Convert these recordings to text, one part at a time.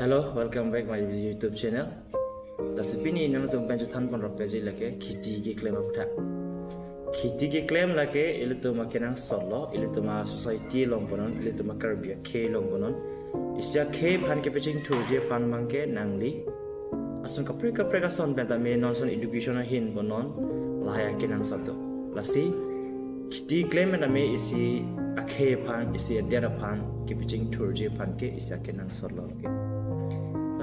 Hello, welcome back my YouTube channel. Lasipini nang tum penju than pon rok peji lake khiti ki claim aputha. Khiti ki claim lake ilutu makenang solo ilutu ma society long bonon ilutu ma karbia k long bonon. Isya k phan ke peching thuje pan mangke nangli. Asun kapre ka son benta me non son education hin bonon laya kenang sabdo. Lasi khiti claim na me isi akhe phan isi adera phan ke peching thuje phan ke isya kenang solo ke.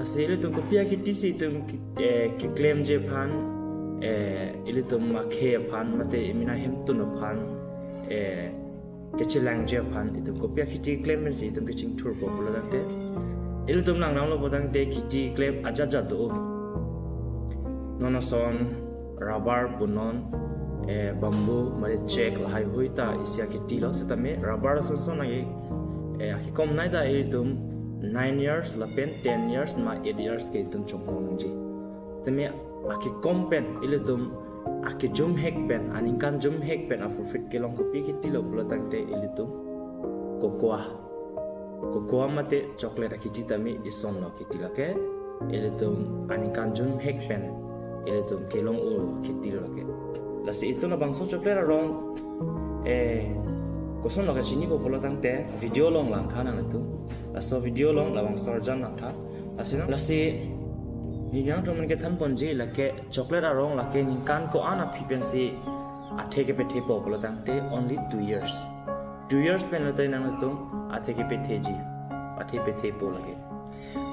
Asal itu kopiah kita sih itu claim je pan, itu makai pan, mate mina hem tu no pan, kecilang je pan itu kopiah kita claim sih itu kecing tur popular dante, itu nang nang lo bodang de kita claim aja tu, nonoson rubber punon, bambu, made check lahai hui ta isya kita lo, setame rubber sonson lagi, hikom nai ta itu 9 years, 10 years, 8 years ke itum chongong ji. Semi aki kompen ilitum aki jum hek pen aningkan jum hek pen afu fit kelong kopi kiti lo pulatang te ilitum kokoa mate chocolate kiti tami ison lo kiti lake ilitum aningkan jum hek pen ilitum kelong u kiti lo ke. Lasi itu na bangso chocolate rong koson lo ka sini ko pulatang te video long lang kana itu. Laso video long lawang sarjan nak tha lasi ni yang tu mereka tan ponji lake chocolate arong lake kan ko ana pipensi athe ke pethe po tang te only 2 years pen late nang tu athe ke pethe ji athe pethe po lake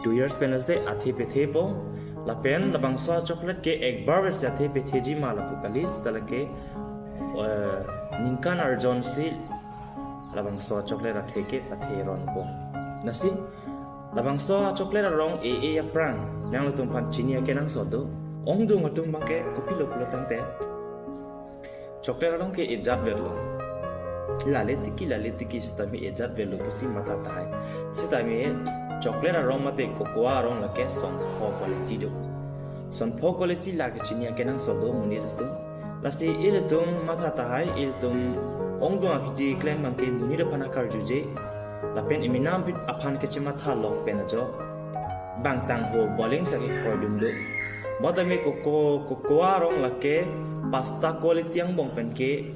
2 years pen late athe pethe po la pen labang sa chocolate ke ek bar se athe pethe ji mala pu kalis talake ninkan arjon si labang sa chocolate athe ke athe ron ko nasi labang so chocolate rong ya prang nang lutung pan chini ke nang so do ong du ngatung bangke kopi lo pulatang te chocolate rong ke ejat verlo lale tiki sitami ejat verlo kusi mata tai sitami chocolate rong mate cocoa rong la ke son pho quality la ke chini ke nang so do muni tu lasi ilitung mata tai ilitung ong du akiti claim bangke muni de pana kar juje lapen iminam bit apan kecima thalong penajo bang tang ho bowling sagi kordum do modame koko arong lake pasta quality ang bong pen ke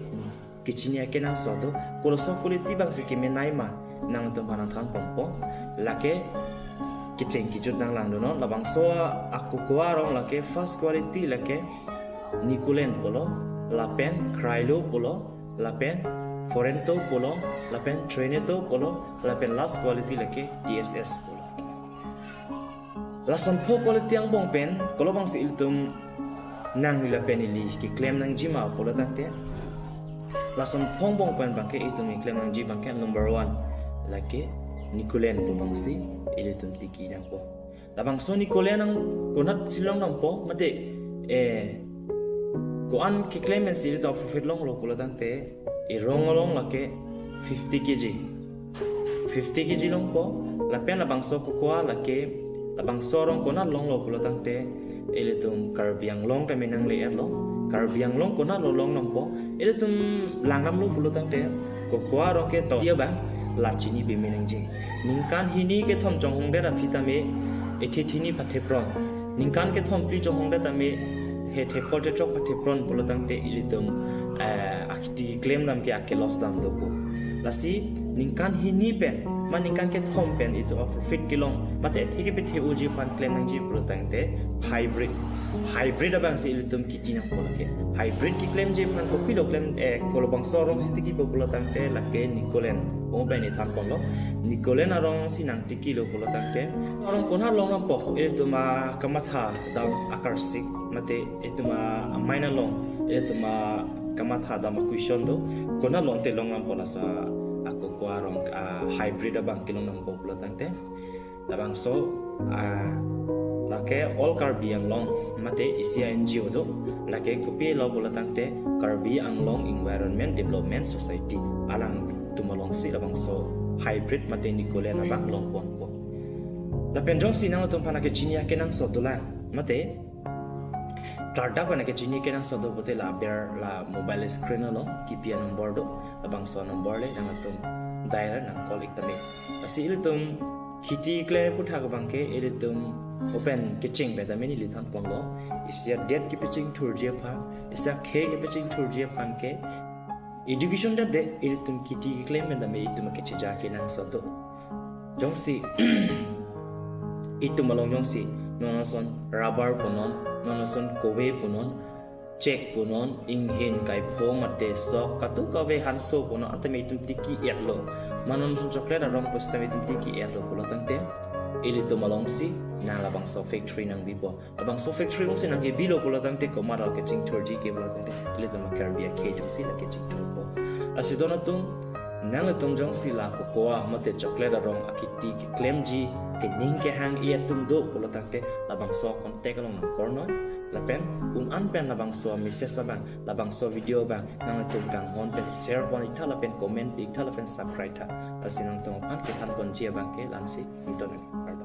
kichinia ke nang sodo koloso quality bang se kime naima nang to panang thang pompo lake kicheng kijut nang lang do no labang so akoko arong lake first quality lake nikulen polo lapen krailo polo lapen Forento polo, lapen Treneto polo, lapen last quality lake DSS polo. Lasan po quality ang bong pen, kalau bang si iltum nang nila penili ki claim nang jima polo tante. Lasan pong bong pen bangke iltum ki claim nang jima bangke number 1 lake Nicolen po bang si iltum tiki nang po. Labang so Nicolen ang kunat silong nang po mate kuan ki claim nang si iltum profit long lo polo tante. Irong lake 50 kg long po lapen labang so kukua lake labang sorong kona long lo pulatang te ilitum karbiang long kami nang leer lo karbiang long kona lo long nang po ilitum langam lo pulatang te kukua rong ke to dia bang lachini biminang je ningkan hini ke thom chong hong de ra phitame ethithini pathepron ningkan ke thom pri chong hong de tame he thepol te chok pathepron pulatang te ilitum akti claim dam ke ake loss dam do ko lasi ningkan hini pen maningkan ke thom pen itu of fit kilong mate thike pe the uji pan claim nang ji protang te hybrid abang si ilitum kiti nang ko lake hybrid ki claim je pan ko pilo claim kolobang sorong si tiki populatan te lake Nicolen o ba ni tan kon lo Nicolen arong sinang tiki lo populatan te arong kona long nang po iltuma kamatha daw akarsik mate ituma maina long ituma kamatha da question do kona long te long nang pona sa ako ko arong hybrid abang kilong nang populatan te labang so lake all karbi ang long mate ICNGO do lake kopi lo bulatang te karbi ang long environment development society alang tumalong si labang so hybrid mate Nicolen abang long pon po lapen jong sinang tum panake chinia kenang so dola mate Tarda ko na kechini kenang so do bote la bear la mobile screen lo kipian number do labang so number le nang atum dial nang call iktame asi ilitum Hiti clear put hag bangke editum open kitching beda mini lithan ponlo isya dead ki pitching thurjia pha isya khe ki pitching thurjia phan ke education da de editum kiti claim beda me itum ke chija ke nang so do jongsi itum malong jongsi nonason rubber punon nonason kowe punon check punon inghin kai phong mate sok katu kawe hanso punon atame itum tiki erlo manon sun chocolate arong postame itum tiki erlo pulo tangte ilito malong si na labang so factory nang bibo labang so factory mo sinang ke bilo pulo tangte ko maral ke ching thurji ke pulo tangte ilito makarbia ke dum si la ke ching thurbo asidona tung nang tung jong sila ko koa mate chocolate arong akiti ki claim ji ke ning ke hang ia tum do pulo tangte labang so kontek along korno lapen an pen labang so message saban labang so video bang nang tung kang hon pen share pon ithala pen comment ithala pen subscribe tha asinang tong pan ke han kon chia bang ke lansi internet